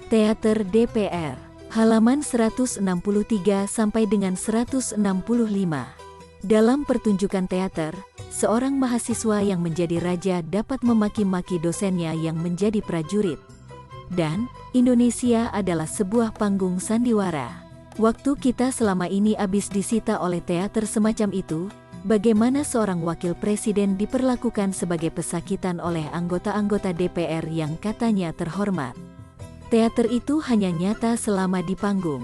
Teater DPR, halaman 163 sampai dengan 165. Dalam pertunjukan teater, seorang mahasiswa yang menjadi raja dapat memaki-maki dosennya yang menjadi prajurit. Dan, Indonesia adalah sebuah panggung sandiwara. Waktu kita selama ini habis disita oleh teater semacam itu, bagaimana seorang wakil presiden diperlakukan sebagai pesakitan oleh anggota-anggota DPR yang katanya terhormat. Teater itu hanya nyata selama di panggung.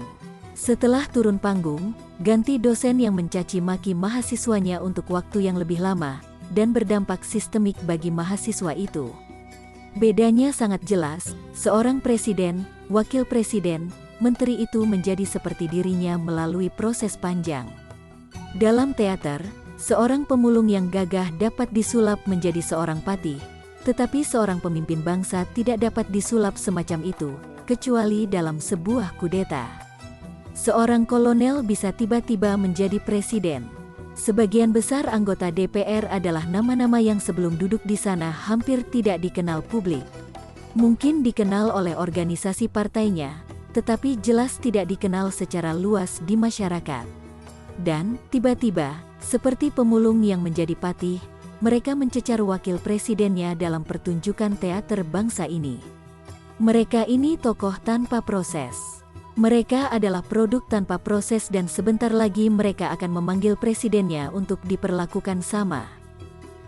Setelah turun panggung, ganti dosen yang mencaci maki mahasiswanya untuk waktu yang lebih lama, dan berdampak sistemik bagi mahasiswa itu. Bedanya sangat jelas, seorang presiden, wakil presiden, menteri itu menjadi seperti dirinya melalui proses panjang. Dalam teater, seorang pemulung yang gagah dapat disulap menjadi seorang patih, tetapi seorang pemimpin bangsa tidak dapat disulap semacam itu, kecuali dalam sebuah kudeta. Seorang kolonel bisa tiba-tiba menjadi presiden. Sebagian besar anggota DPR adalah nama-nama yang sebelum duduk di sana hampir tidak dikenal publik. Mungkin dikenal oleh organisasi partainya, tetapi jelas tidak dikenal secara luas di masyarakat. Dan, tiba-tiba, seperti pemulung yang menjadi patih, mereka mencecar wakil presidennya dalam pertunjukan teater bangsa ini. Mereka ini tokoh tanpa proses. Mereka adalah produk tanpa proses dan sebentar lagi mereka akan memanggil presidennya untuk diperlakukan sama.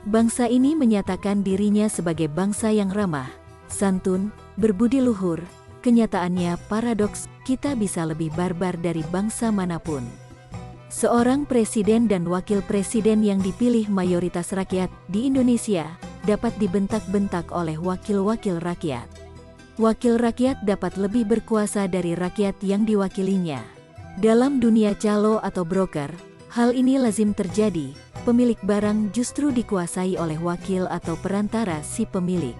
Bangsa ini menyatakan dirinya sebagai bangsa yang ramah, santun, berbudi luhur. Kenyataannya paradoks, kita bisa lebih barbar dari bangsa manapun. Seorang presiden dan wakil presiden yang dipilih mayoritas rakyat di Indonesia dapat dibentak-bentak oleh wakil-wakil rakyat. Wakil rakyat dapat lebih berkuasa dari rakyat yang diwakilinya. Dalam dunia calo atau broker, hal ini lazim terjadi. Pemilik barang justru dikuasai oleh wakil atau perantara si pemilik.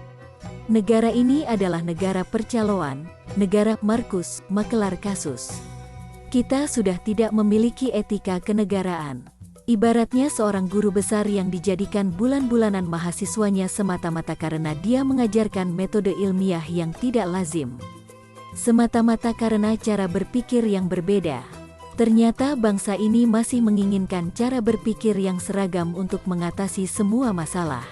Negara ini adalah negara percaloan, negara Markus, makelar kasus. Kita sudah tidak memiliki etika kenegaraan. Ibaratnya seorang guru besar yang dijadikan bulan-bulanan mahasiswanya semata-mata karena dia mengajarkan metode ilmiah yang tidak lazim. Semata-mata karena cara berpikir yang berbeda. Ternyata bangsa ini masih menginginkan cara berpikir yang seragam untuk mengatasi semua masalah.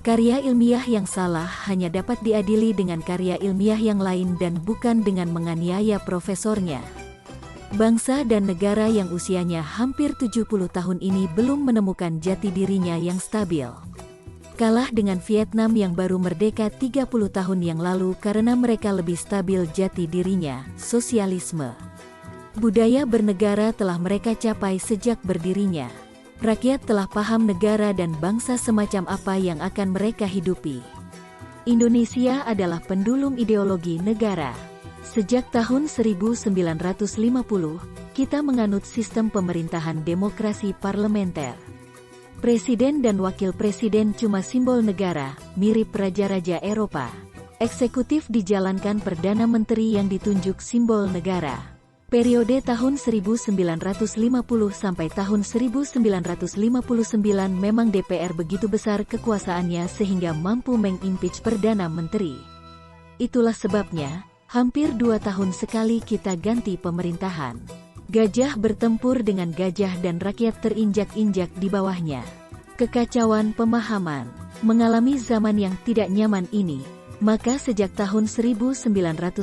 Karya ilmiah yang salah hanya dapat diadili dengan karya ilmiah yang lain dan bukan dengan menganiaya profesornya. Bangsa dan negara yang usianya hampir 70 tahun ini belum menemukan jati dirinya yang stabil. Kalah dengan Vietnam yang baru merdeka 30 tahun yang lalu karena mereka lebih stabil jati dirinya, sosialisme. Budaya bernegara telah mereka capai sejak berdirinya. Rakyat telah paham negara dan bangsa semacam apa yang akan mereka hidupi. Indonesia adalah pendulum ideologi negara. Sejak tahun 1950, kita menganut sistem pemerintahan demokrasi parlementer. Presiden dan wakil presiden cuma simbol negara, mirip raja-raja Eropa. Eksekutif dijalankan Perdana Menteri yang ditunjuk simbol negara. Periode tahun 1950 sampai tahun 1959 memang DPR begitu besar kekuasaannya sehingga mampu mengimpeach Perdana Menteri. Itulah sebabnya, hampir 2 tahun sekali kita ganti pemerintahan. Gajah bertempur dengan gajah dan rakyat terinjak-injak di bawahnya. Kekacauan pemahaman, mengalami zaman yang tidak nyaman ini. Maka sejak tahun 1959,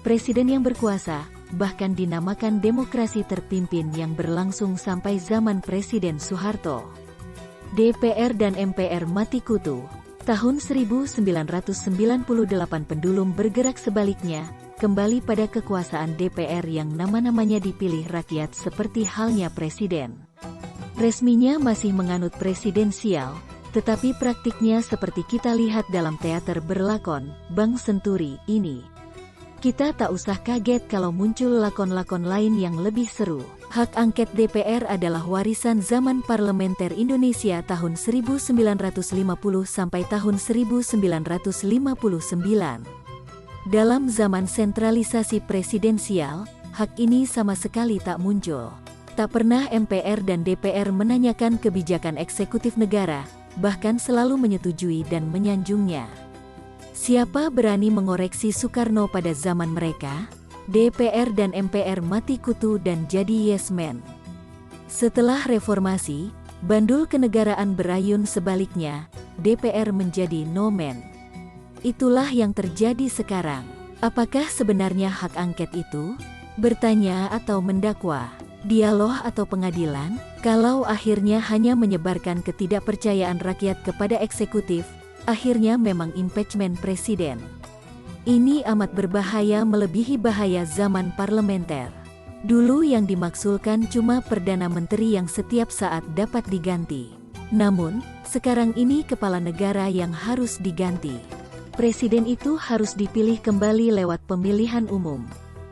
presiden yang berkuasa, bahkan dinamakan demokrasi terpimpin yang berlangsung sampai zaman Presiden Soeharto. DPR dan MPR mati kutu. Tahun 1998 pendulum bergerak sebaliknya, kembali pada kekuasaan DPR yang nama-namanya dipilih rakyat seperti halnya presiden. Resminya masih menganut presidensial, tetapi praktiknya seperti kita lihat dalam teater berlakon, Bang Senturi, ini. Kita tak usah kaget kalau muncul lakon-lakon lain yang lebih seru. Hak angket DPR adalah warisan zaman parlementer Indonesia tahun 1950 sampai tahun 1959. Dalam zaman sentralisasi presidensial, hak ini sama sekali tak muncul. Tak pernah MPR dan DPR menanyakan kebijakan eksekutif negara, bahkan selalu menyetujui dan menyanjungnya. Siapa berani mengoreksi Soekarno pada zaman mereka? DPR dan MPR mati kutu dan jadi yes man. Setelah reformasi, bandul kenegaraan berayun sebaliknya, DPR menjadi no man. Itulah yang terjadi sekarang. Apakah sebenarnya hak angket itu? Bertanya atau mendakwa? Dialog atau pengadilan? Kalau akhirnya hanya menyebarkan ketidakpercayaan rakyat kepada eksekutif, akhirnya memang impeachment presiden. Ini amat berbahaya melebihi bahaya zaman parlementer. Dulu yang dimaksudkan cuma Perdana Menteri yang setiap saat dapat diganti. Namun, sekarang ini kepala negara yang harus diganti. Presiden itu harus dipilih kembali lewat pemilihan umum.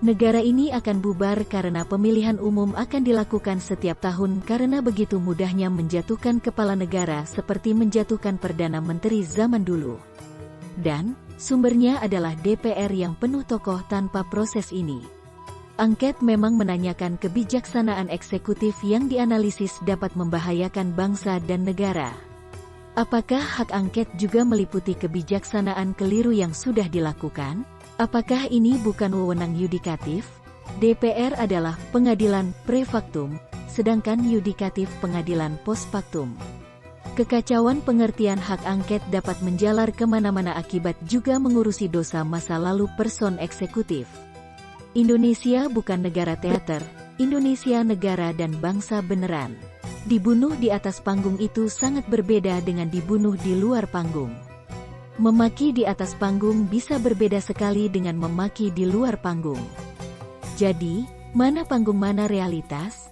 Negara ini akan bubar karena pemilihan umum akan dilakukan setiap tahun karena begitu mudahnya menjatuhkan kepala negara seperti menjatuhkan Perdana Menteri zaman dulu. Dan, sumbernya adalah DPR yang penuh tokoh tanpa proses ini. Angket memang menanyakan kebijaksanaan eksekutif yang dianalisis dapat membahayakan bangsa dan negara. Apakah hak angket juga meliputi kebijaksanaan keliru yang sudah dilakukan? Apakah ini bukan wewenang yudikatif? DPR adalah pengadilan pre factum, sedangkan yudikatif pengadilan post factum. Kekacauan pengertian hak angket dapat menjalar kemana-mana akibat juga mengurusi dosa masa lalu person eksekutif. Indonesia bukan negara teater, Indonesia negara dan bangsa beneran. Dibunuh di atas panggung itu sangat berbeda dengan dibunuh di luar panggung. Memaki di atas panggung bisa berbeda sekali dengan memaki di luar panggung. Jadi, mana panggung mana realitas?